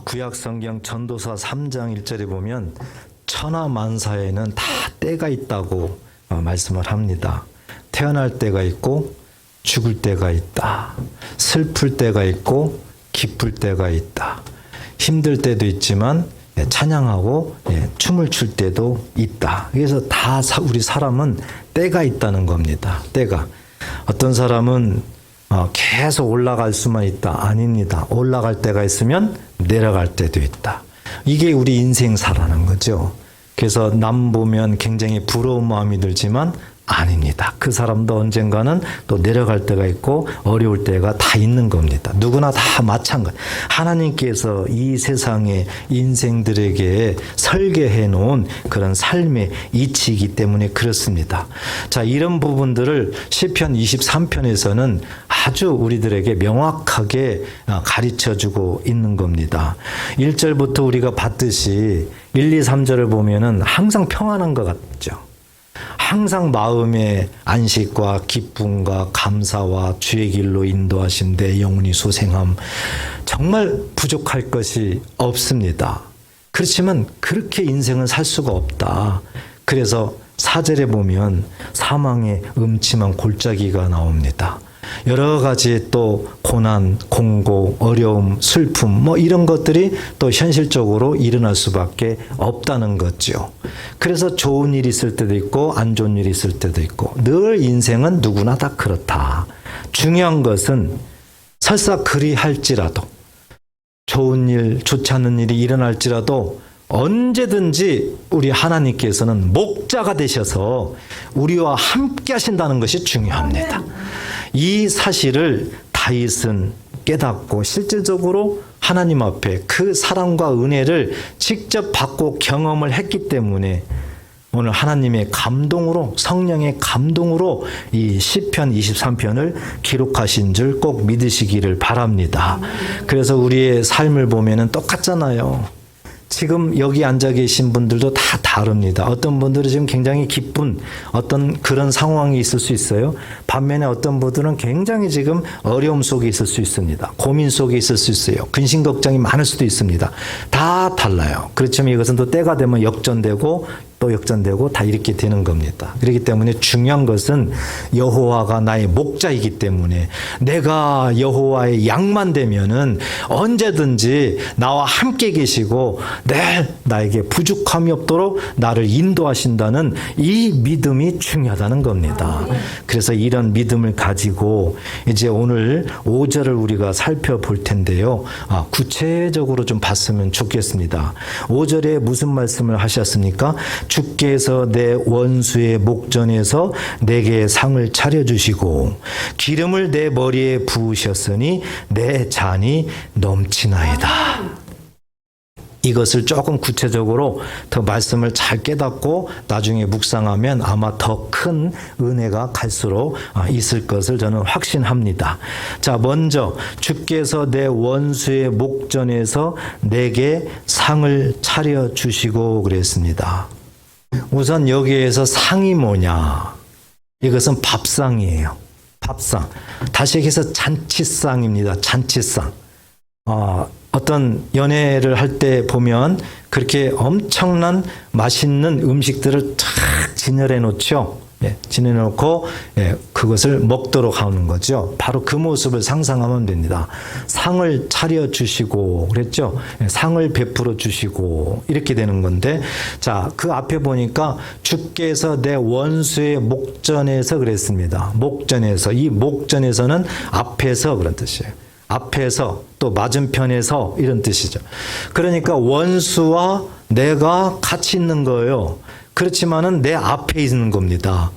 구약 성경 전도서 3장 1절에 보면 천하만사에는 다 때가 있다고 말씀을 합니다. 태어날 때가 있고 죽을 때가 있다. 슬플 때가 있고 기쁠 때가 있다. 힘들 때도 있지만 찬양하고 춤을 출 때도 있다. 그래서 다 우리 사람은 때가 있다는 겁니다. 때가. 어떤 사람은 계속 올라갈 수만 있다. 아닙니다. 올라갈 때가 있으면 내려갈 때도 있다. 이게 우리 인생사라는 거죠. 그래서 남 보면 굉장히 부러운 마음이 들지만 아닙니다. 그 사람도 언젠가는 또 내려갈 때가 있고 어려울 때가 다 있는 겁니다. 누구나 다 마찬가지. 하나님께서 이 세상의 인생들에게 설계해 놓은 그런 삶의 이치이기 때문에 그렇습니다. 자, 이런 부분들을 시편 23편에서는 아주 우리들에게 명확하게 가르쳐 주고 있는 겁니다. 1절부터 우리가 봤듯이 1, 2, 3절을 보면은 항상 평안한 것 같죠. 항상 마음의 안식과 기쁨과 감사와 주의 길로 인도하신 내 영혼이 소생함. 정말 부족할 것이 없습니다. 그렇지만 그렇게 인생은 살 수가 없다. 그래서 4절에 보면 사망의 음침한 골짜기가 나옵니다. 여러 가지 또 고난, 공고, 어려움, 슬픔 이런 것들이 또 현실적으로 일어날 수밖에 없다는 거죠. 그래서 좋은 일이 있을 때도 있고 안 좋은 일이 있을 때도 있고 늘 인생은 누구나 다 그렇다. 중요한 것은 설사 그리할지라도 좋은 일, 좋지 않은 일이 일어날지라도 언제든지 우리 하나님께서는 목자가 되셔서 우리와 함께 하신다는 것이 중요합니다. 이 사실을 다윗은 깨닫고 실질적으로 하나님 앞에 그 사랑과 은혜를 직접 받고 경험을 했기 때문에 오늘 하나님의 감동으로 성령의 감동으로 이 시편 23편을 기록하신 줄 꼭 믿으시기를 바랍니다. 그래서 우리의 삶을 보면은 똑같잖아요. 지금 여기 앉아 계신 분들도 다 다릅니다. 어떤 분들은 지금 굉장히 기쁜 어떤 그런 상황이 있을 수 있어요. 반면에 어떤 분들은 굉장히 지금 어려움 속에 있을 수 있습니다. 고민 속에 있을 수 있어요. 근심 걱정이 많을 수도 있습니다. 다 달라요. 그렇지만 이것은 또 때가 되면 역전되고 또 역전되고 다 이렇게 되는 겁니다. 그렇기 때문에 중요한 것은 여호와가 나의 목자이기 때문에 내가 여호와의 양만 되면은 언제든지 나와 함께 계시고 늘 나에게 부족함이 없도록 나를 인도하신다는 이 믿음이 중요하다는 겁니다. 그래서 이런 믿음을 가지고 이제 오늘 5절을 우리가 살펴볼 텐데요. 구체적으로 좀 봤으면 좋겠습니다. 5절에 무슨 말씀을 하셨습니까? 주께서 내 원수의 목전에서 내게 상을 차려주시고 기름을 내 머리에 부으셨으니 내 잔이 넘치나이다. 이것을 조금 구체적으로 더 말씀을 잘 깨닫고 나중에 묵상하면 아마 더 큰 은혜가 갈수록 있을 것을 저는 확신합니다. 자, 먼저 주께서 내 원수의 목전에서 내게 상을 차려주시고 그랬습니다. 우선 여기에서 상이 뭐냐? 이것은 밥상이에요. 밥상. 다시 얘기해서 잔치상입니다. 잔치상. 어떤 연애를 할 때 보면 그렇게 엄청난 맛있는 음식들을 쫙 진열해 놓죠. 진열해 놓고 그것을 먹도록 하는 거죠. 바로 그 모습을 상상하면 됩니다. 상을 차려주시고 그랬죠. 상을 베풀어 주시고 이렇게 되는 건데 자, 그 앞에 보니까 주께서 내 원수의 목전에서 그랬습니다. 목전에서. 이 목전에서는 앞에서 그런 뜻이에요. 앞에서 또 맞은편에서 이런 뜻이죠. 그러니까 원수와 내가 같이 있는 거예요. 그렇지만은 내 앞에 있는 겁니다.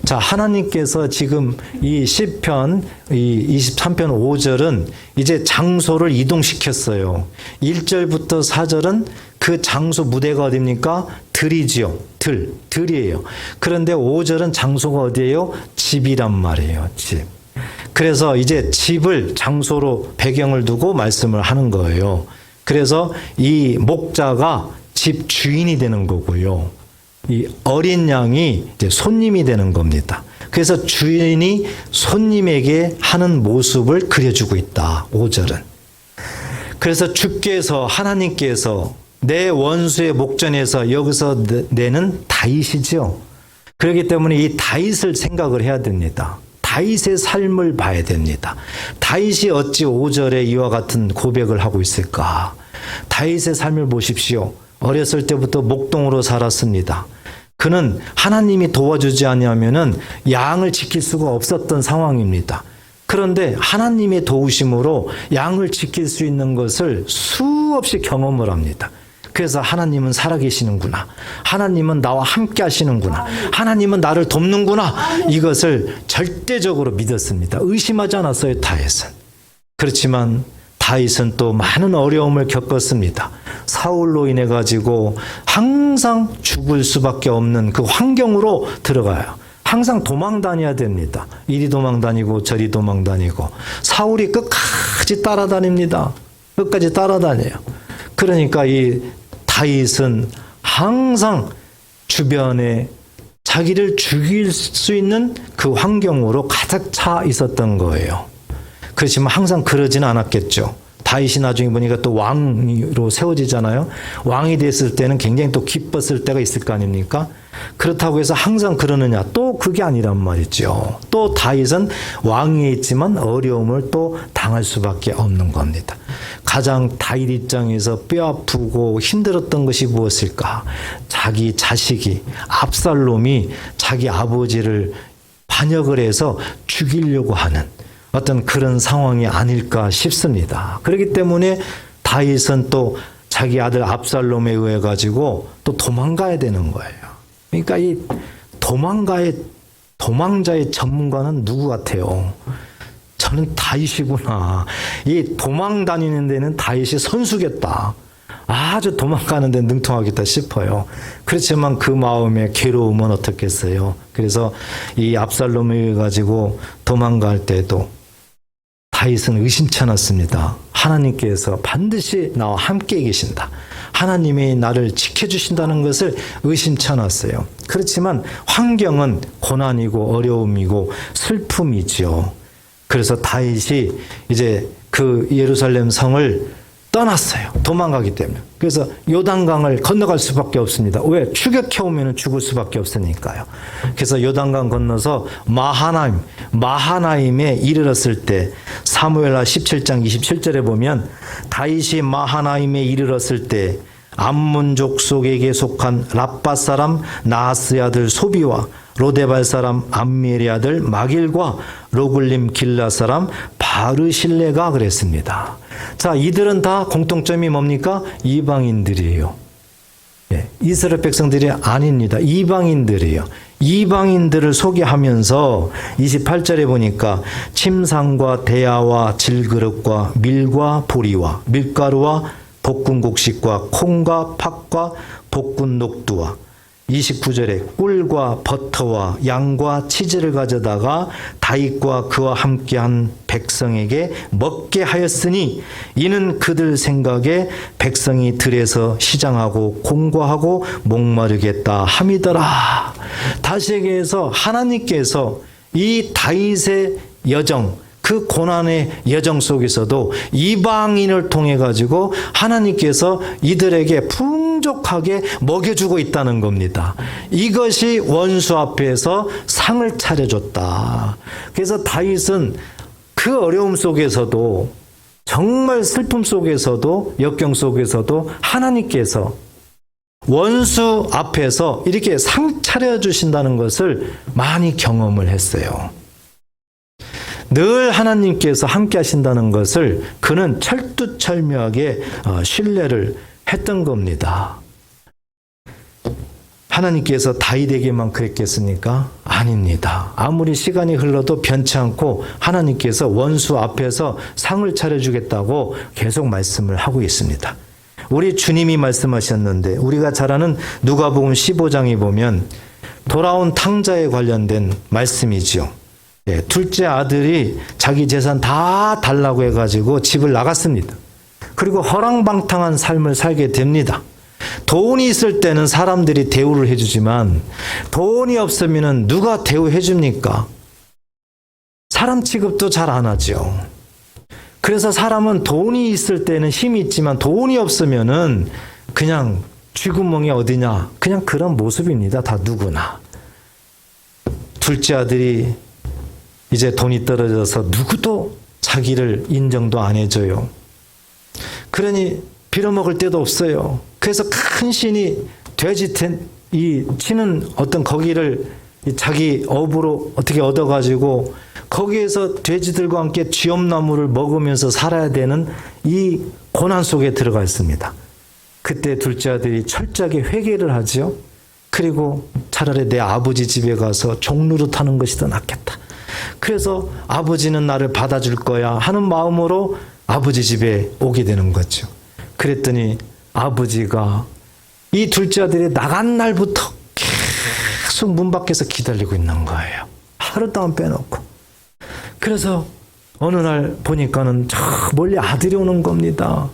자, 하나님께서 지금 이 시편 이 23편 5절은 이제 장소를 이동시켰어요. 1절부터 4절은 그 장소 무대가 어디입니까? 들이지요. 들이에요. 그런데 5절은 장소가 어디예요? 집이란 말이에요. 집. 그래서 이제 집을 장소로 배경을 두고 말씀을 하는 거예요. 그래서 이 목자가 집 주인이 되는 거고요. 이 어린 양이 이제 손님이 되는 겁니다. 그래서 주인이 손님에게 하는 모습을 그려주고 있다. 5절은. 그래서 주께서 하나님께서 내 원수의 목전에서 여기서 내는 다윗이죠. 그렇기 때문에 이 다윗을 생각을 해야 됩니다. 다윗의 삶을 봐야 됩니다. 다윗이 어찌 5절에 이와 같은 고백을 하고 있을까? 다윗의 삶을 보십시오. 어렸을 때부터 목동으로 살았습니다. 그는 하나님이 도와주지 않으면은 양을 지킬 수가 없었던 상황입니다. 그런데 하나님의 도우심으로 양을 지킬 수 있는 것을 수없이 경험을 합니다. 그래서 하나님은 살아계시는구나. 하나님은 나와 함께 하시는구나. 하나님은 나를 돕는구나. 이것을 절대적으로 믿었습니다. 의심하지 않았어요, 다윗은. 그렇지만 다윗은 또 많은 어려움을 겪었습니다. 사울로 인해 가지고 항상 죽을 수밖에 없는 그 환경으로 들어가요. 항상 도망 다녀야 됩니다. 이리 도망 다니고 저리 도망 다니고. 사울이 끝까지 따라다닙니다. 끝까지 따라다녀요. 그러니까 이 다윗은 항상 주변에 자기를 죽일 수 있는 그 환경으로 가득 차 있었던 거예요. 그렇지만 항상 그러지는 않았겠죠. 다윗이 나중에 보니까 또 왕으로 세워지잖아요. 왕이 됐을 때는 굉장히 또 기뻤을 때가 있을 거 아닙니까? 그렇다고 해서 항상 그러느냐? 또 그게 아니란 말이죠. 또 다윗은 왕위에 있지만 어려움을 또 당할 수밖에 없는 겁니다. 가장 다윗 입장에서 뼈아프고 힘들었던 것이 무엇일까? 자기 자식이 압살롬이 자기 아버지를 반역을 해서 죽이려고 하는 어떤 그런 상황이 아닐까 싶습니다. 그렇기 때문에 다윗은 또 자기 아들 압살롬에 의해 가지고 또 도망가야 되는 거예요. 그러니까 이 도망자의 전문가는 누구 같아요? 저는 다윗이구나. 이 도망 다니는 데는 다윗이 선수겠다. 아주 도망가는 데 능통하겠다 싶어요. 그렇지만 그 마음의 괴로움은 어떻겠어요? 그래서 이 압살롬에 의해 가지고 도망갈 때도 다윗은 의심치 않았습니다. 하나님께서 반드시 나와 함께 계신다. 하나님이 나를 지켜주신다는 것을 의심치 않았어요. 그렇지만 환경은 고난이고 어려움이고 슬픔이죠. 그래서 다윗이 이제 그 예루살렘 성을 떠났어요. 도망가기 때문에. 그래서 요단강을 건너갈 수밖에 없습니다. 왜? 추격해오면 죽을 수밖에 없으니까요. 그래서 요단강 건너서 마하나임에 이르렀을 때 사무엘하 17장 27절에 보면 다윗이 마하나임에 이르렀을 때 암몬족 속에게 속한 랍밧 사람 나하스의 아들 소비와 로데발 사람 암미엘의 아들 마길과 로글림 길라 사람 바르실레가 그랬습니다. 자, 이들은 다 공통점이 뭡니까? 이방인들이에요. 예, 이스라엘 백성들이 아닙니다. 이방인들이에요. 이방인들을 소개하면서 28절에 보니까 침상과 대야와 질그릇과 밀과 보리와 밀가루와 볶은 곡식과 콩과 팥과 볶은 녹두와 29절에 꿀과 버터와 양과 치즈를 가져다가 다윗과 그와 함께한 백성에게 먹게 하였으니 이는 그들 생각에 백성이 들에서 시장하고 공고하고 목마르겠다 함이더라. 다시 얘기해서 하나님께서 이 다윗의 여정, 그 고난의 여정 속에서도 이방인을 통해 가지고 하나님께서 이들에게 풍족하게 먹여주고 있다는 겁니다. 이것이 원수 앞에서 상을 차려줬다. 그래서 다윗은 그 어려움 속에서도 정말 슬픔 속에서도 역경 속에서도 하나님께서 원수 앞에서 이렇게 상 차려주신다는 것을 많이 경험을 했어요. 늘 하나님께서 함께 하신다는 것을 그는 철두철미하게 신뢰를 했던 겁니다. 하나님께서 다윗에게만 그랬겠습니까? 아닙니다. 아무리 시간이 흘러도 변치 않고 하나님께서 원수 앞에서 상을 차려주겠다고 계속 말씀을 하고 있습니다. 우리 주님이 말씀하셨는데 우리가 잘 아는 누가복음 15장에 보면 돌아온 탕자에 관련된 말씀이죠. 예, 둘째 아들이 자기 재산 다 달라고 해가지고 집을 나갔습니다. 그리고 허랑방탕한 삶을 살게 됩니다. 돈이 있을 때는 사람들이 대우를 해주지만 돈이 없으면 누가 대우해 줍니까? 사람 취급도 잘 안 하죠. 그래서 사람은 돈이 있을 때는 힘이 있지만 돈이 없으면은 그냥 쥐구멍이 어디냐, 그냥 그런 모습입니다. 다 누구나. 둘째 아들이 이제 돈이 떨어져서 누구도 자기를 인정도 안 해줘요. 그러니 빌어먹을 데도 없어요. 그래서 큰 신이 돼지 이 치는 어떤 거기를 자기 업으로 어떻게 얻어가지고 거기에서 돼지들과 함께 쥐엄나무를 먹으면서 살아야 되는 이 고난 속에 들어가 있습니다. 그때 둘째 아들이 철저하게 회개를 하죠. 그리고 차라리 내 아버지 집에 가서 종노릇 하는 것이 더 낫겠다. 그래서 아버지는 나를 받아줄 거야 하는 마음으로 아버지 집에 오게 되는 거죠. 그랬더니 아버지가 이 둘째 아들이 나간 날부터 계속 문 밖에서 기다리고 있는 거예요. 하루도 안 빼놓고. 그래서 어느 날 보니까는 저 멀리 아들이 오는 겁니다.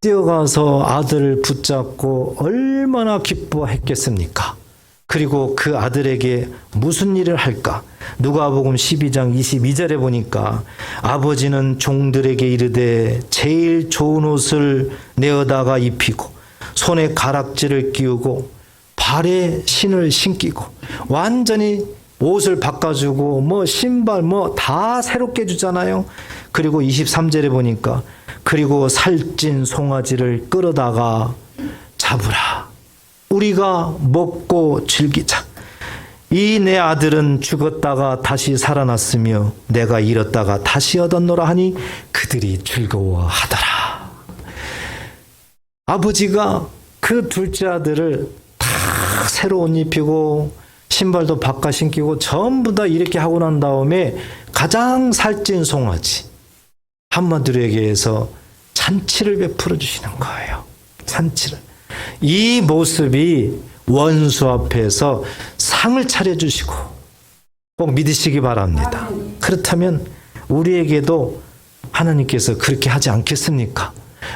뛰어가서 아들을 붙잡고 얼마나 기뻐했겠습니까? 그리고 그 아들에게 무슨 일을 할까? 누가복음 12장 22절에 보니까 아버지는 종들에게 이르되 제일 좋은 옷을 내어다가 입히고 손에 가락지를 끼우고 발에 신을 신기고 완전히 옷을 바꿔주고 뭐 신발 뭐 다 새롭게 해주잖아요. 그리고 23절에 보니까 그리고 살찐 송아지를 끌어다가 잡으라. 우리가 먹고 즐기자. 이 내 아들은 죽었다가 다시 살아났으며 내가 잃었다가 다시 얻었노라 하니 그들이 즐거워하더라. 아버지가 그 둘째 아들을 다 새로 옷 입히고 신발도 바꿔 신기고 전부 다 이렇게 하고 난 다음에 가장 살찐 송아지, 한마디로 얘기해서 잔치를 베풀어 주시는 거예요. 잔치를. 이 모습이 원수 앞에서 상을 차려주시고 꼭 믿으시기 바랍니다. 그렇다면 우리에게도 하나님께서 그렇게 하지 않겠습니까?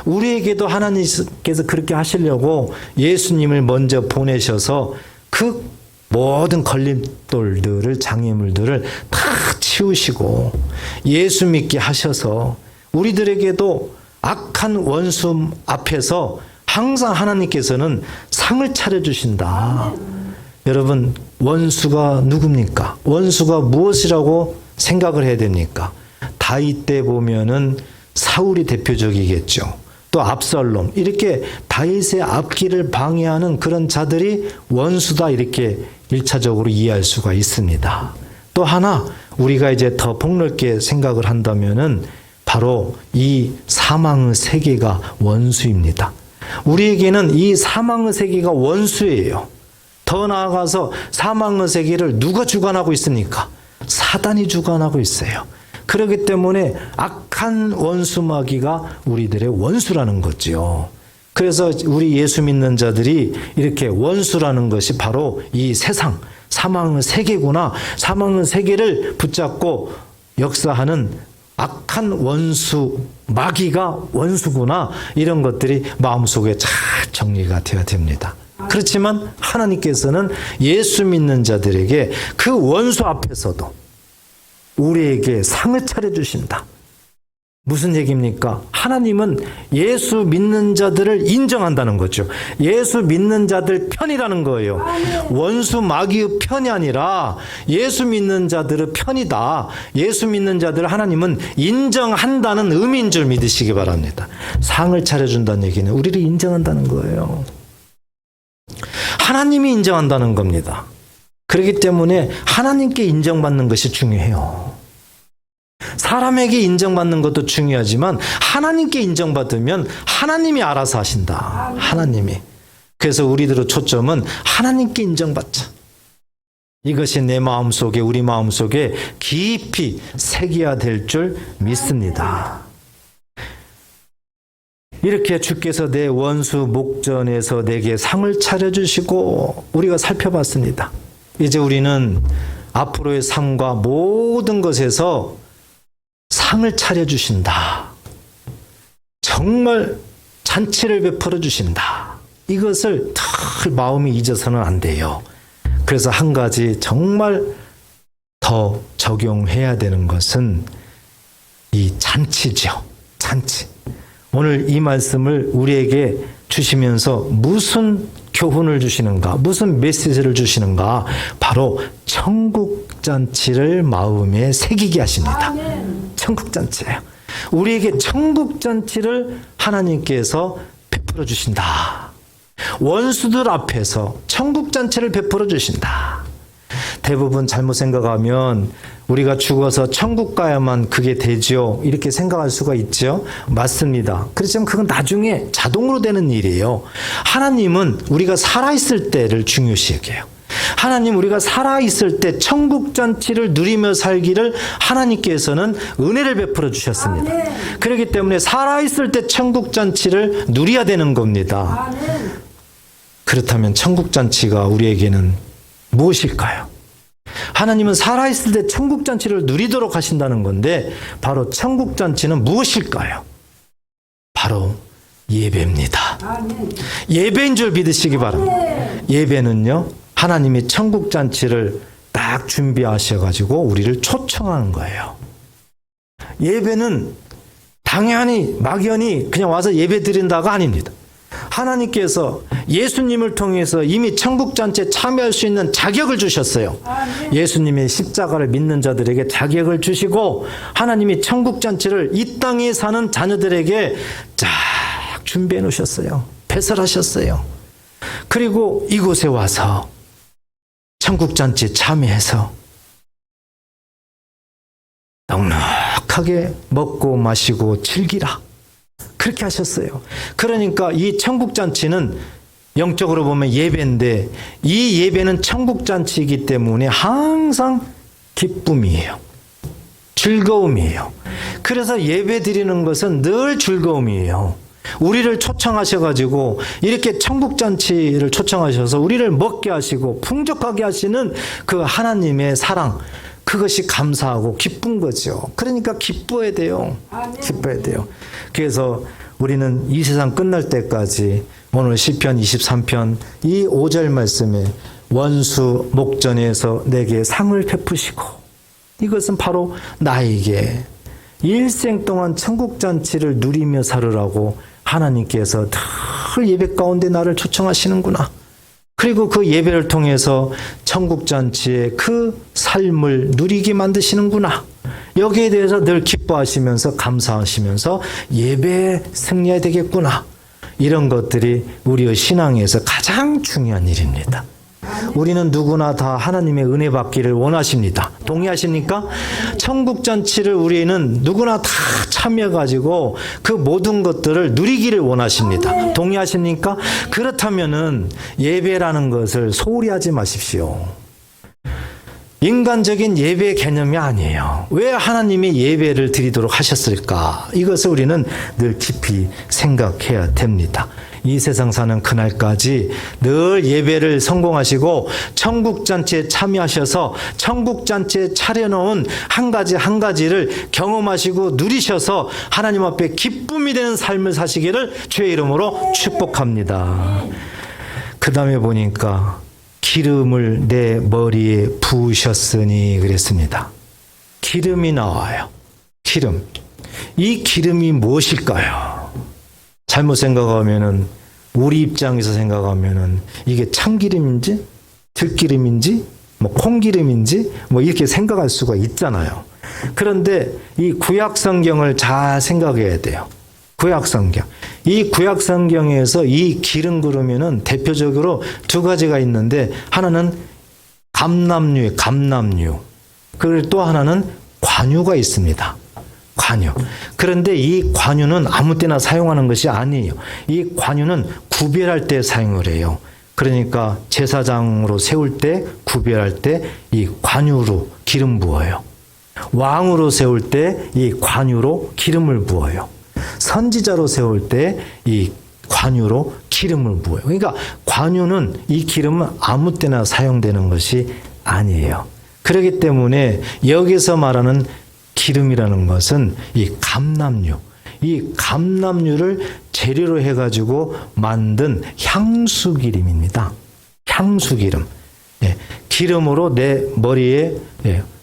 우리에게도 하나님께서 그렇게 하시려고 예수님을 먼저 보내셔서 그 모든 걸림돌들을, 장애물들을 다 치우시고 예수 믿게 하셔서 우리들에게도 악한 원수 앞에서 항상 하나님께서는 상을 차려주신다. 여러분, 원수가 누굽니까? 원수가 무엇이라고 생각을 해야 됩니까? 다윗 때 보면은 사울이 대표적이겠죠. 또 압살롬, 이렇게 다윗의 앞길을 방해하는 그런 자들이 원수다, 이렇게 1차적으로 이해할 수가 있습니다. 또 하나 우리가 이제 더 폭넓게 생각을 한다면은 바로 이 사망의 세계가 원수입니다. 우리에게는 이 사망의 세계가 원수예요. 더 나아가서 사망의 세계를 누가 주관하고 있습니까? 사단이 주관하고 있어요. 그렇기 때문에 악한 원수 마귀가 우리들의 원수라는 거죠. 그래서 우리 예수 믿는 자들이 이렇게 원수라는 것이 바로 이 세상, 사망의 세계구나, 사망의 세계를 붙잡고 역사하는 악한 원수, 마귀가 원수구나, 이런 것들이 마음속에 잘 정리가 되어야 됩니다. 그렇지만 하나님께서는 예수 믿는 자들에게 그 원수 앞에서도 우리에게 상을 차려주신다. 무슨 얘기입니까? 하나님은 예수 믿는 자들을 인정한다는 거죠. 예수 믿는 자들 편이라는 거예요. 원수 마귀의 편이 아니라 예수 믿는 자들의 편이다. 예수 믿는 자들을 하나님은 인정한다는 의미인 줄 믿으시기 바랍니다. 상을 차려준다는 얘기는 우리를 인정한다는 거예요. 하나님이 인정한다는 겁니다. 그렇기 때문에 하나님께 인정받는 것이 중요해요. 사람에게 인정받는 것도 중요하지만 하나님께 인정받으면 하나님이 알아서 하신다. 하나님이. 그래서 우리들의 초점은 하나님께 인정받자. 이것이 내 마음속에, 우리 마음속에 깊이 새겨야될 줄 믿습니다. 이렇게 주께서 내 원수 목전에서 내게 상을 차려주시고 우리가 살펴봤습니다. 이제 우리는 앞으로의 삶과 모든 것에서 상을 차려주신다. 정말 잔치를 베풀어 주신다. 이것을 늘 마음이 잊어서는 안 돼요. 그래서 한 가지 정말 더 적용해야 되는 것은 이 잔치죠. 잔치. 오늘 이 말씀을 우리에게 주시면서 무슨 교훈을 주시는가, 무슨 메시지를 주시는가, 바로 천국잔치를 마음에 새기게 하십니다. 천국잔치예요. 우리에게 천국잔치를 하나님께서 베풀어 주신다. 원수들 앞에서 천국잔치를 베풀어 주신다. 대부분 잘못 생각하면 우리가 죽어서 천국 가야만 그게 되죠, 이렇게 생각할 수가 있죠. 맞습니다. 그렇지만 그건 나중에 자동으로 되는 일이에요. 하나님은 우리가 살아있을 때를 중요시 여겨요. 하나님, 우리가 살아있을 때 천국잔치를 누리며 살기를 하나님께서는 은혜를 베풀어 주셨습니다. 그렇기 때문에 살아있을 때 천국잔치를 누려야 되는 겁니다. 그렇다면 천국잔치가 우리에게는 무엇일까요? 하나님은 살아있을 때 천국잔치를 누리도록 하신다는 건데, 바로 천국잔치는 무엇일까요? 바로 예배입니다. 예배인 줄 믿으시기 바랍니다. 예배는요, 하나님이 천국잔치를 딱 준비하셔가지고 우리를 초청하는 거예요. 예배는 당연히 막연히 그냥 와서 예배 드린다가 아닙니다. 하나님께서 예수님을 통해서 이미 천국잔치에 참여할 수 있는 자격을 주셨어요. 예수님의 십자가를 믿는 자들에게 자격을 주시고, 하나님이 천국잔치를 이 땅에 사는 자녀들에게 쫙 준비해 놓으셨어요. 배설하셨어요. 그리고 이곳에 와서 천국잔치에 참여해서 넉넉하게 먹고 마시고 즐기라, 그렇게 하셨어요. 그러니까 이 천국잔치는 영적으로 보면 예배인데, 이 예배는 천국잔치이기 때문에 항상 기쁨이에요. 즐거움이에요. 그래서 예배 드리는 것은 늘 즐거움이에요. 우리를 초청하셔가지고 이렇게 천국잔치를 초청하셔서 우리를 먹게 하시고 풍족하게 하시는 그 하나님의 사랑, 그것이 감사하고 기쁜 거죠. 그러니까 기뻐야 돼요. 기뻐야 돼요. 그래서 우리는 이 세상 끝날 때까지 오늘 시편 23편 이 5절 말씀에 원수 목전에서 내게 상을 베푸시고, 이것은 바로 나에게 일생 동안 천국잔치를 누리며 살으라고 하나님께서 늘 예배 가운데 나를 초청하시는구나. 그리고 그 예배를 통해서 천국잔치의 그 삶을 누리게 만드시는구나. 여기에 대해서 늘 기뻐하시면서 감사하시면서 예배에 승리해야 되겠구나. 이런 것들이 우리의 신앙에서 가장 중요한 일입니다. 우리는 누구나 다 하나님의 은혜 받기를 원하십니다. 동의하십니까? 천국잔치를 우리는 누구나 다 참여해가지고 그 모든 것들을 누리기를 원하십니다. 동의하십니까? 그렇다면은 예배라는 것을 소홀히 하지 마십시오. 인간적인 예배 개념이 아니에요. 왜 하나님이 예배를 드리도록 하셨을까? 이것을 우리는 늘 깊이 생각해야 됩니다. 이 세상 사는 그날까지 늘 예배를 성공하시고 천국잔치에 참여하셔서 천국잔치에 차려놓은 한 가지 한 가지를 경험하시고 누리셔서 하나님 앞에 기쁨이 되는 삶을 사시기를 주의 이름으로 축복합니다. 그 다음에 보니까 기름을 내 머리에 부으셨으니 그랬습니다. 기름이 나와요. 기름. 이 기름이 무엇일까요? 잘못 생각하면은, 우리 입장에서 생각하면은 이게 참기름인지 들기름인지 뭐 콩기름인지 뭐 이렇게 생각할 수가 있잖아요. 그런데 이 구약 성경을 잘 생각해야 돼요. 구약 성경. 이 구약 성경에서 이 기름 그러면은 대표적으로 두 가지가 있는데, 하나는 감람류예요. 감람류. 그리고 또 하나는 관유가 있습니다. 관유. 그런데 이 관유는 아무 때나 사용하는 것이 아니에요. 이 관유는 구별할 때 사용을 해요. 그러니까 제사장으로 세울 때, 구별할 때 이 관유로 기름 부어요. 왕으로 세울 때 이 관유로 기름을 부어요. 선지자로 세울 때 이 관유로 기름을 부어요. 그러니까 관유는, 이 기름은 아무 때나 사용되는 것이 아니에요. 그렇기 때문에 여기서 말하는 기름이라는 것은 이 감람류, 이 감람류를 재료로 해가지고 만든 향수기름입니다. 향수기름. 예, 기름으로 내 머리에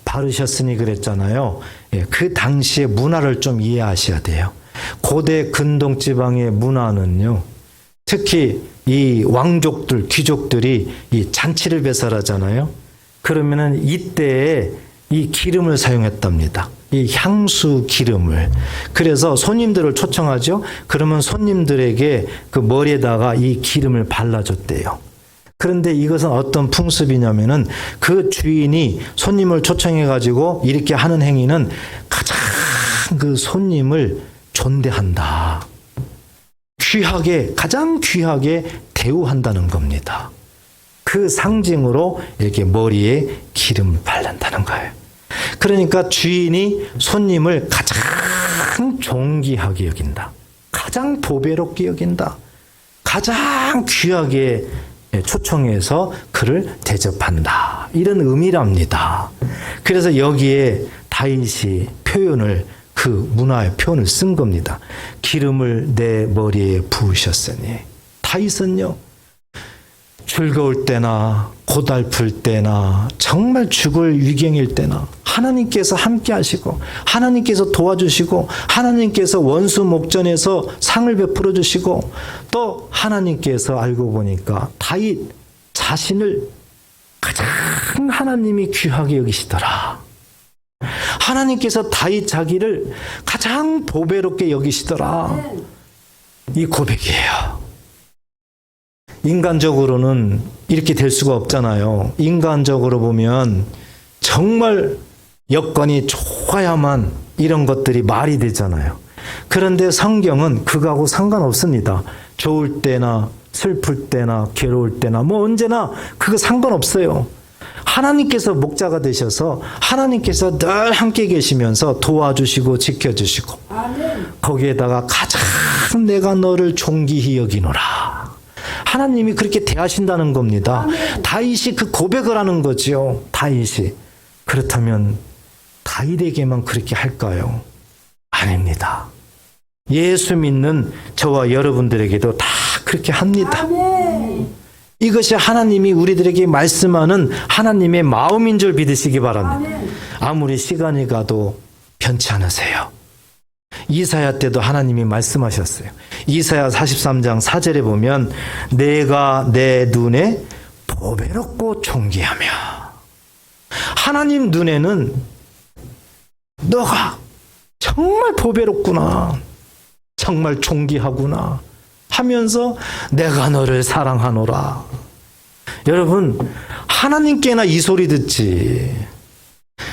바르셨으니 그랬잖아요. 예, 그 당시의 문화를 좀 이해하셔야 돼요. 고대 근동 지방의 문화는요, 특히 이 왕족들, 귀족들이 이 잔치를 배설하잖아요. 그러면은 이때에 이 기름을 사용했답니다. 이 향수 기름을. 그래서 손님들을 초청하죠. 그러면 손님들에게 그 머리에다가 이 기름을 발라줬대요. 그런데 이것은 어떤 풍습이냐면은 그 주인이 손님을 초청해가지고 이렇게 하는 행위는 가장 그 손님을 존대한다. 귀하게, 가장 귀하게 대우한다는 겁니다. 그 상징으로 이렇게 머리에 기름을 바른다는 거예요. 그러니까 주인이 손님을 가장 존귀하게 여긴다. 가장 보배롭게 여긴다. 가장 귀하게 초청해서 그를 대접한다. 이런 의미랍니다. 그래서 여기에 다윗이 표현을, 그 문화의 표현을 쓴 겁니다. 기름을 내 머리에 부으셨으니. 다윗은요, 즐거울 때나 고달플 때나 정말 죽을 위경일 때나 하나님께서 함께 하시고 하나님께서 도와주시고 하나님께서 원수 목전에서 상을 베풀어 주시고 또 하나님께서 알고 보니까 다윗 자신을 가장 하나님이 귀하게 여기시더라. 하나님께서 다윗 자기를 가장 보배롭게 여기시더라. 이 고백이에요. 인간적으로는 이렇게 될 수가 없잖아요. 인간적으로 보면 정말 여건이 좋아야만 이런 것들이 말이 되잖아요. 그런데 성경은 그거하고 상관없습니다. 좋을 때나 슬플 때나 괴로울 때나 뭐 언제나 그거 상관없어요. 하나님께서 목자가 되셔서 하나님께서 늘 함께 계시면서 도와주시고 지켜주시고 거기에다가 가장 내가 너를 존귀히 여기노라. 하나님이 그렇게 대하신다는 겁니다. 다윗이 그 고백을 하는 거죠. 다윗이. 그렇다면 다윗에게만 그렇게 할까요? 아닙니다. 예수 믿는 저와 여러분들에게도 다 그렇게 합니다. 이것이 하나님이 우리들에게 말씀하는 하나님의 마음인 줄 믿으시기 바랍니다. 아무리 시간이 가도 변치 않으세요. 이사야 때도 하나님이 말씀하셨어요. 이사야 43장 4절에 보면 내가 내 눈에 보배롭고 존귀하며, 하나님 눈에는 너가 정말 보배롭구나, 정말 존귀하구나 하면서 내가 너를 사랑하노라. 여러분, 하나님께나 이 소리 듣지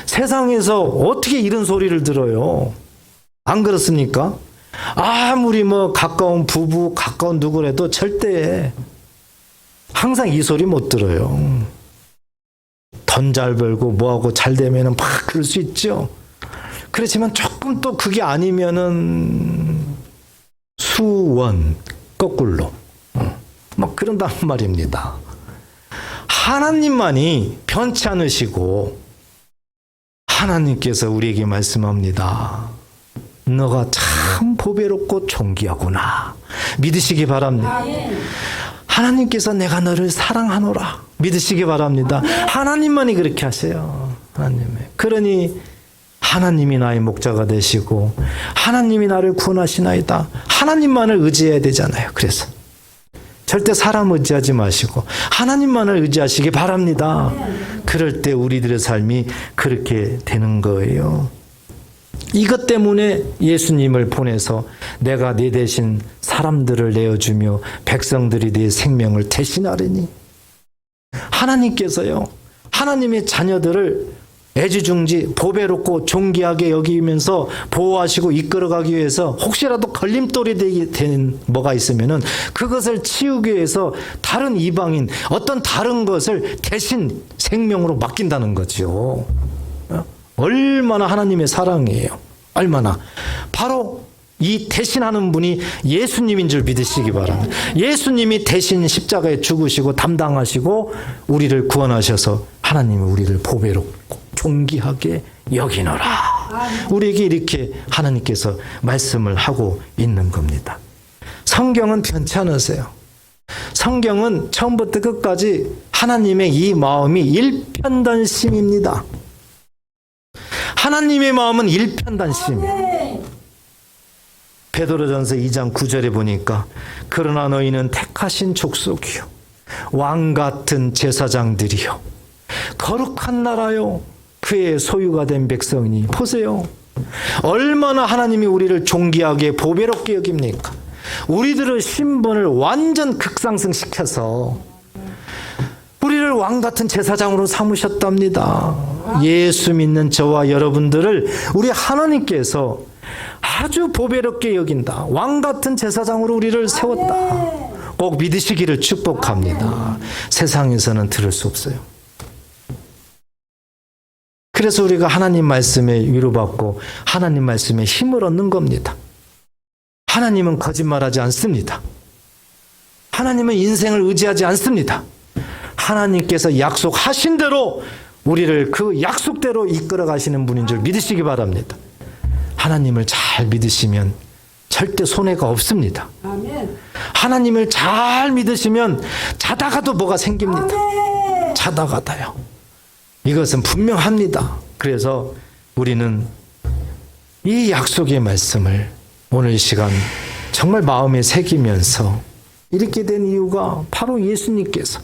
세상에서 어떻게 이런 소리를 들어요? 안 그렇습니까? 아무리 뭐 가까운 부부, 가까운 누구라도 절대 항상 이 소리 못 들어요. 돈 잘 벌고 뭐하고 잘 되면은 막 그럴 수 있죠. 그렇지만 조금 또 그게 아니면은 수원 거꾸로 막 그런단 말입니다. 하나님만이 변치 않으시고 하나님께서 우리에게 말씀합니다. 너가 참 보배롭고 존귀하구나. 믿으시기 바랍니다. 하나님께서 내가 너를 사랑하노라. 믿으시기 바랍니다. 하나님만이 그렇게 하세요. 하나님의. 그러니 하나님이 나의 목자가 되시고 하나님이 나를 구원하시나이다. 하나님만을 의지해야 되잖아요. 그래서 절대 사람 의지하지 마시고 하나님만을 의지하시기 바랍니다. 그럴 때 우리들의 삶이 그렇게 되는 거예요. 이것 때문에 예수님을 보내서 내가 네 대신 사람들을 내어주며 백성들이 네 생명을 대신하리니, 하나님께서요 하나님의 자녀들을 애지중지 보배롭고 존귀하게 여기면서 보호하시고 이끌어가기 위해서 혹시라도 걸림돌이 되는 뭐가 있으면은 그것을 치우기 위해서 다른 이방인 어떤 다른 것을 대신 생명으로 맡긴다는 거죠. 얼마나 하나님의 사랑이에요. 얼마나. 바로 이 대신하는 분이 예수님인 줄 믿으시기 바랍니다. 예수님이 대신 십자가에 죽으시고 담당하시고 우리를 구원하셔서 하나님이 우리를 보배롭고 존귀하게 여기노라. 우리에게 이렇게 하나님께서 말씀을 하고 있는 겁니다. 성경은 변치 않으세요. 성경은 처음부터 끝까지 하나님의 이 마음이 일편단심입니다. 하나님의 마음은 일편단심이에요. 베드로전서 2장 9절에 보니까 그러나 너희는 택하신 족속이요 왕 같은 제사장들이요 거룩한 나라요 그의 소유가 된 백성이니 보세요. 얼마나 하나님이 우리를 존귀하게 보배롭게 여깁니까? 우리들의 신분을 완전 극상승시켜서 우리를 왕 같은 제사장으로 삼으셨답니다. 예수 믿는 저와 여러분들을 우리 하나님께서 아주 보배롭게 여긴다. 왕 같은 제사장으로 우리를 세웠다. 꼭 믿으시기를 축복합니다. 세상에서는 들을 수 없어요. 그래서 우리가 하나님 말씀에 위로받고 하나님 말씀에 힘을 얻는 겁니다. 하나님은 거짓말하지 않습니다. 하나님은 인생을 의지하지 않습니다. 하나님께서 약속하신 대로 우리를 그 약속대로 이끌어 가시는 분인 줄 믿으시기 바랍니다. 하나님을 잘 믿으시면 절대 손해가 없습니다. 아멘. 하나님을 잘 믿으시면 자다가도 뭐가 생깁니다. 아멘. 자다가다요. 이것은 분명합니다. 그래서 우리는 이 약속의 말씀을 오늘 이 시간 정말 마음에 새기면서 이렇게 된 이유가 바로 예수님께서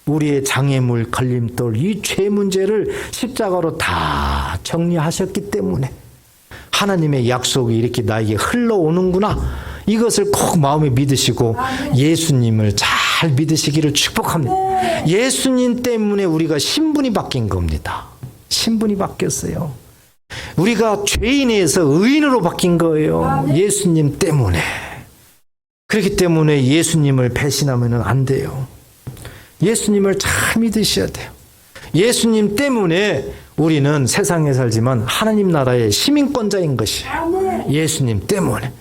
우리의 장애물, 걸림돌, 이 죄 문제를 십자가로 다 정리하셨기 때문에 하나님의 약속이 이렇게 나에게 흘러오는구나. 이것을 꼭 마음에 믿으시고 예수님을 잘 믿으시기를 축복합니다. 예수님 때문에 우리가 신분이 바뀐 겁니다. 신분이 바뀌었어요. 우리가 죄인에서 의인으로 바뀐 거예요. 예수님 때문에. 그렇기 때문에 예수님을 배신하면 안 돼요. 예수님을 잘 믿으셔야 돼요. 예수님 때문에 우리는 세상에 살지만 하나님 나라의 시민권자인 것이에요. 예수님 때문에.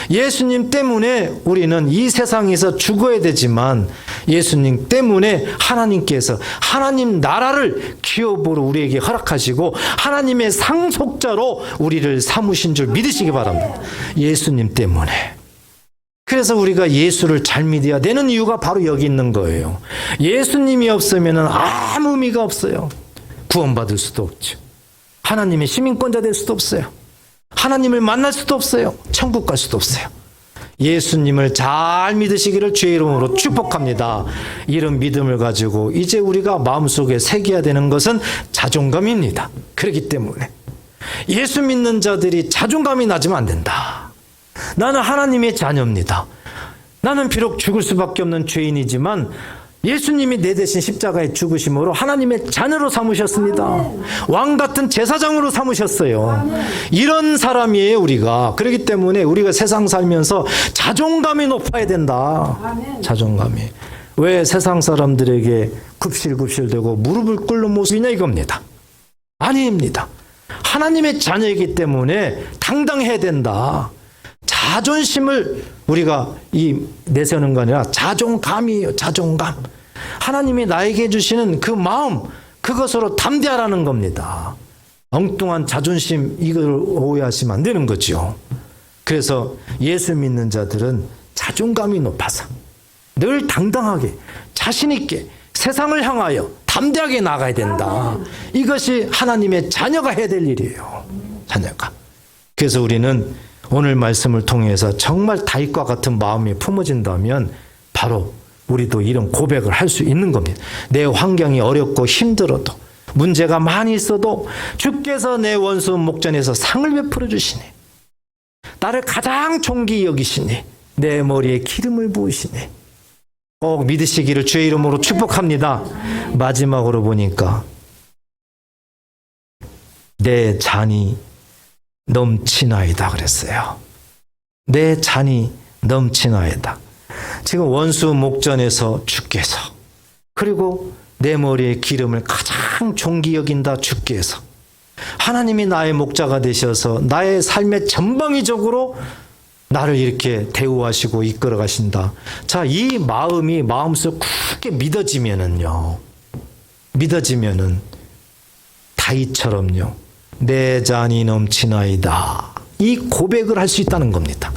예수님 때문에 우리는 이 세상에서 죽어야 되지만 예수님 때문에 하나님께서 하나님 나라를 기업으로 우리에게 허락하시고 하나님의 상속자로 우리를 삼으신 줄 믿으시기 바랍니다. 예수님 때문에. 그래서 우리가 예수를 잘 믿어야 되는 이유가 바로 여기 있는 거예요. 예수님이 없으면 아무 의미가 없어요. 구원받을 수도 없죠. 하나님의 시민권자 될 수도 없어요. 하나님을 만날 수도 없어요. 천국 갈 수도 없어요. 예수님을 잘 믿으시기를 주의 이름으로 축복합니다. 이런 믿음을 가지고 이제 우리가 마음속에 새겨야 되는 것은 자존감입니다. 그렇기 때문에 예수 믿는 자들이 자존감이 낮으면 안 된다. 나는 하나님의 자녀입니다. 나는 비록 죽을 수밖에 없는 죄인이지만 예수님이 내 대신 십자가에 죽으심으로 하나님의 자녀로 삼으셨습니다. 아멘. 왕 같은 제사장으로 삼으셨어요. 아멘. 이런 사람이에요, 우리가. 그렇기 때문에 우리가 세상 살면서 자존감이 높아야 된다. 아멘. 자존감이. 왜 세상 사람들에게 굽실굽실대고 무릎을 꿇는 모습이냐 이겁니다. 아닙니다. 하나님의 자녀이기 때문에 당당해야 된다. 자존심을 우리가 내세우는 거 아니라 자존감이에요. 자존감. 하나님이 나에게 주시는 그 마음, 그것으로 담대하라는 겁니다. 엉뚱한 자존심, 이걸 오해하시면 안 되는 거죠. 그래서 예수 믿는 자들은 자존감이 높아서 늘 당당하게 자신 있게 세상을 향하여 담대하게 나가야 된다. 이것이 하나님의 자녀가 해야 될 일이에요. 자녀가. 그래서 우리는 오늘 말씀을 통해서 정말 다윗과 같은 마음이 품어진다면 바로 우리도 이런 고백을 할 수 있는 겁니다. 내 환경이 어렵고 힘들어도 문제가 많이 있어도 주께서 내 원수 목전에서 상을 베풀어 주시니 나를 가장 존귀히 여기시니 내 머리에 기름을 부으시니 꼭 믿으시기를 주의 이름으로 축복합니다. 마지막으로 보니까 내 잔이 넘치나이다 그랬어요. 내 잔이 넘치나이다. 지금 원수 목전에서 주께서 그리고 내 머리에 기름을 가장 존귀히 여긴다 주께서 하나님이 나의 목자가 되셔서 나의 삶의 전방위적으로 나를 이렇게 대우하시고 이끌어 가신다. 자, 이 마음이 마음속 크게 믿어지면은요. 믿어지면은 다윗처럼요. 내 잔이 넘치나이다. 이 고백을 할 수 있다는 겁니다.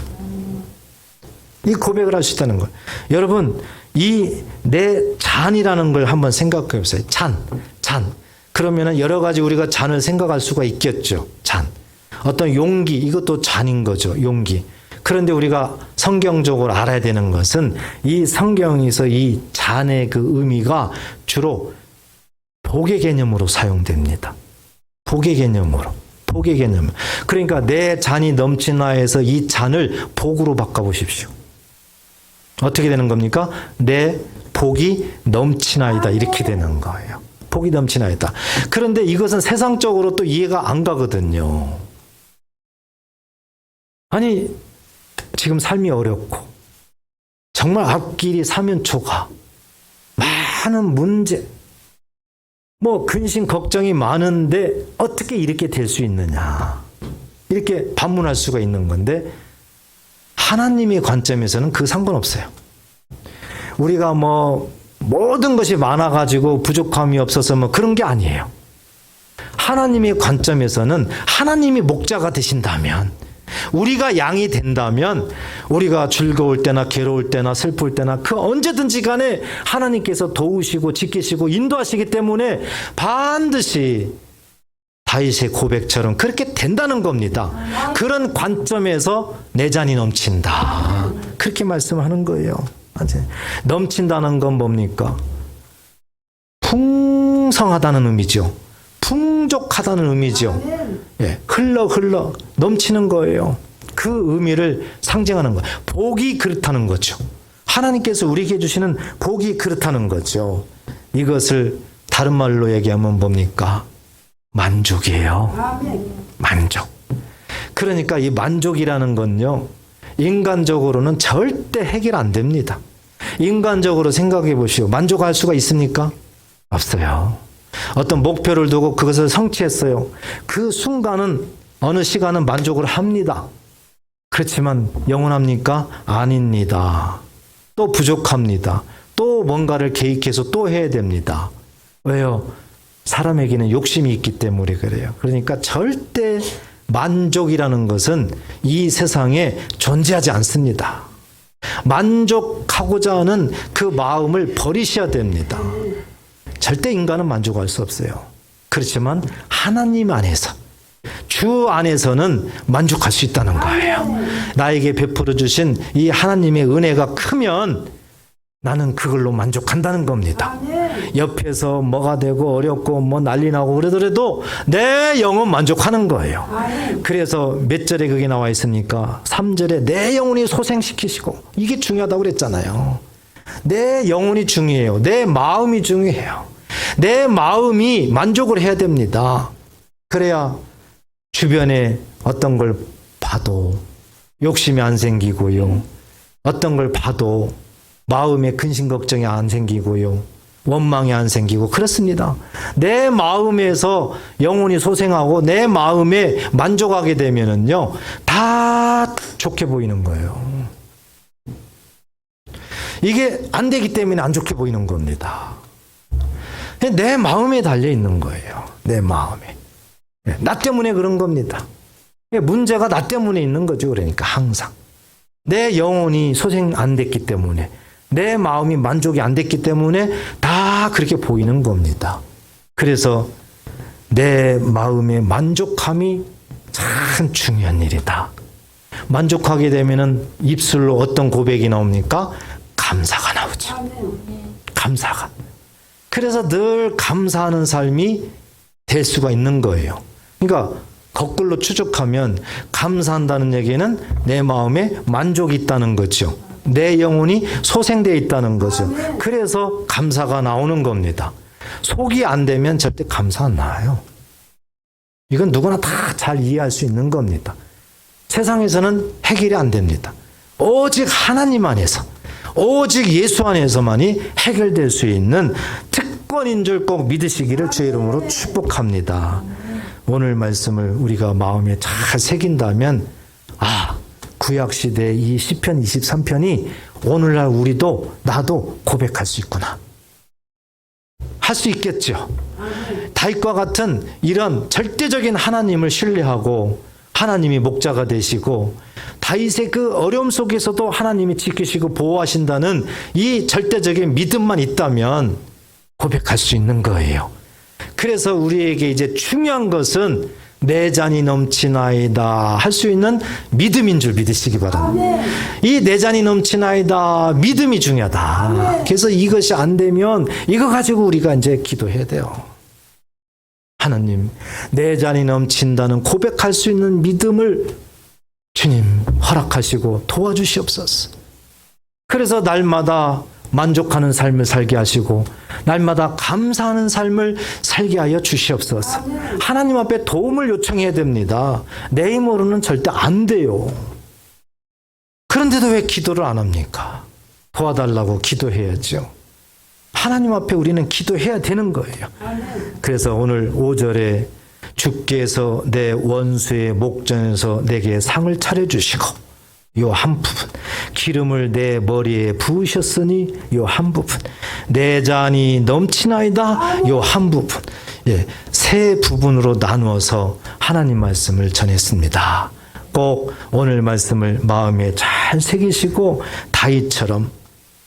이 고백을 할 수 있다는 거예요. 여러분, 이 내 잔이라는 걸 한번 생각해 보세요. 잔. 그러면은 여러 가지 우리가 잔을 생각할 수가 있겠죠. 잔. 어떤 용기, 이것도 잔인 거죠. 용기. 그런데 우리가 성경적으로 알아야 되는 것은 이 성경에서 이 잔의 그 의미가 주로 복의 개념으로 사용됩니다. 복의 개념으로. 복의 개념. 그러니까 내 잔이 넘치나해서 이 잔을 복으로 바꿔보십시오. 어떻게 되는 겁니까? 내 복이 넘치나이다. 이렇게 되는 거예요. 복이 넘치나이다. 그런데 이것은 세상적으로 또 이해가 안 가거든요. 아니, 지금 삶이 어렵고 정말 앞길이 사면초가 많은 문제, 근심 걱정이 많은데 어떻게 이렇게 될 수 있느냐, 이렇게 반문할 수가 있는 건데 하나님의 관점에서는 그 상관없어요. 우리가 모든 것이 많아가지고 부족함이 없어서 그런 게 아니에요. 하나님의 관점에서는 하나님이 목자가 되신다면, 우리가 양이 된다면 우리가 즐거울 때나 괴로울 때나 슬플 때나 그 언제든지 간에 하나님께서 도우시고 지키시고 인도하시기 때문에 반드시 다윗의 고백처럼 그렇게 된다는 겁니다. 그런 관점에서 내 잔이 넘친다. 그렇게 말씀하는 거예요. 넘친다는 건 뭡니까? 풍성하다는 의미죠. 풍족하다는 의미죠. 예, 흘러 넘치는 거예요. 그 의미를 상징하는 거예요. 복이 그렇다는 거죠. 하나님께서 우리에게 주시는 복이 그렇다는 거죠. 이것을 다른 말로 얘기하면 뭡니까? 만족이에요. 만족. 그러니까 이 만족이라는 건요, 인간적으로는 절대 해결 안 됩니다. 인간적으로 생각해 보시오. 만족할 수가 있습니까? 없어요. 어떤 목표를 두고 그것을 성취했어요. 그 순간은, 어느 시간은 만족을 합니다. 그렇지만 영원합니까? 아닙니다. 또 부족합니다. 또 뭔가를 계획해서 또 해야 됩니다. 왜요? 사람에게는 욕심이 있기 때문에 그래요. 그러니까 절대 만족이라는 것은 이 세상에 존재하지 않습니다. 만족하고자 하는 그 마음을 버리셔야 됩니다. 절대 인간은 만족할 수 없어요. 그렇지만 하나님 안에서, 주 안에서는 만족할 수 있다는 거예요. 나에게 베풀어 주신 이 하나님의 은혜가 크면 나는 그걸로 만족한다는 겁니다. 옆에서 뭐가 되고 어렵고 난리 나고 그러더라도 내 영은 만족하는 거예요. 그래서 몇 절에 그게 나와 있습니까? 3절에 내 영혼이 소생시키시고, 이게 중요하다고 그랬잖아요. 내 영혼이 중요해요. 내 마음이 중요해요. 내 마음이 만족을 해야 됩니다. 그래야 주변에 어떤 걸 봐도 욕심이 안 생기고요. 어떤 걸 봐도 마음에 근심 걱정이 안 생기고요. 원망이 안 생기고 그렇습니다. 내 마음에서 영혼이 소생하고 내 마음에 만족하게 되면은요, 다 좋게 보이는 거예요. 이게 안 되기 때문에 안 좋게 보이는 겁니다. 내 마음에 달려 있는 거예요. 내 마음에. 나 때문에 그런 겁니다. 문제가 나 때문에 있는 거죠. 그러니까 항상. 내 영혼이 소생 안 됐기 때문에, 내 마음이 만족이 안 됐기 때문에 다 그렇게 보이는 겁니다. 그래서 내 마음의 만족함이 참 중요한 일이다. 만족하게 되면은 입술로 어떤 고백이 나옵니까? 감사가 나오죠. 감사가. 그래서 늘 감사하는 삶이 될 수가 있는 거예요. 그러니까 거꾸로 추적하면 감사한다는 얘기는 내 마음에 만족이 있다는 거죠. 내 영혼이 소생되어 있다는 거죠. 그래서 감사가 나오는 겁니다. 속이 안 되면 절대 감사 안 나와요. 이건 누구나 다 잘 이해할 수 있는 겁니다. 세상에서는 해결이 안 됩니다. 오직 하나님 안에서, 오직 예수 안에서만이 해결될 수 있는 특권인 줄 꼭 믿으시기를 주의 이름으로 축복합니다. 오늘 말씀을 우리가 마음에 잘 새긴다면, 구약시대 이 시편 23편이 오늘날 우리도 나도 고백할 수 있구나. 할 수 있겠죠. 다윗과 같은 이런 절대적인 하나님을 신뢰하고 하나님이 목자가 되시고 다윗의 그 어려움 속에서도 하나님이 지키시고 보호하신다는 이 절대적인 믿음만 있다면 고백할 수 있는 거예요. 그래서 우리에게 이제 중요한 것은 내 잔이 넘치나이다 할 수 있는 믿음인 줄 믿으시기 바랍니다. 이 내 잔이 넘치나이다 믿음이 중요하다. 그래서 이것이 안 되면 이거 가지고 우리가 이제 기도해야 돼요. 하나님, 내 잔이 넘친다는 고백할 수 있는 믿음을 주님 허락하시고 도와주시옵소서. 그래서 날마다 만족하는 삶을 살게 하시고 날마다 감사하는 삶을 살게 하여 주시옵소서. 하나님 앞에 도움을 요청해야 됩니다. 내 힘으로는 절대 안 돼요. 그런데도 왜 기도를 안 합니까? 도와달라고 기도해야죠. 하나님 앞에 우리는 기도해야 되는 거예요. 그래서 오늘 5절에 주께서 내 원수의 목전에서 내게 상을 차려주시고 요 한 부분, 기름을 내 머리에 부으셨으니 요 한 부분, 내 잔이 넘치나이다 요 한 부분, 세 부분으로 나누어서 하나님 말씀을 전했습니다. 꼭 오늘 말씀을 마음에 잘 새기시고 다윗처럼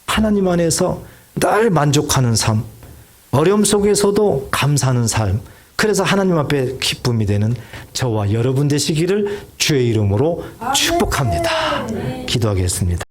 하나님 안에서 늘 만족하는 삶, 어려움 속에서도 감사하는 삶, 그래서 하나님 앞에 기쁨이 되는 저와 여러분 되시기를 주의 이름으로 축복합니다. 기도하겠습니다.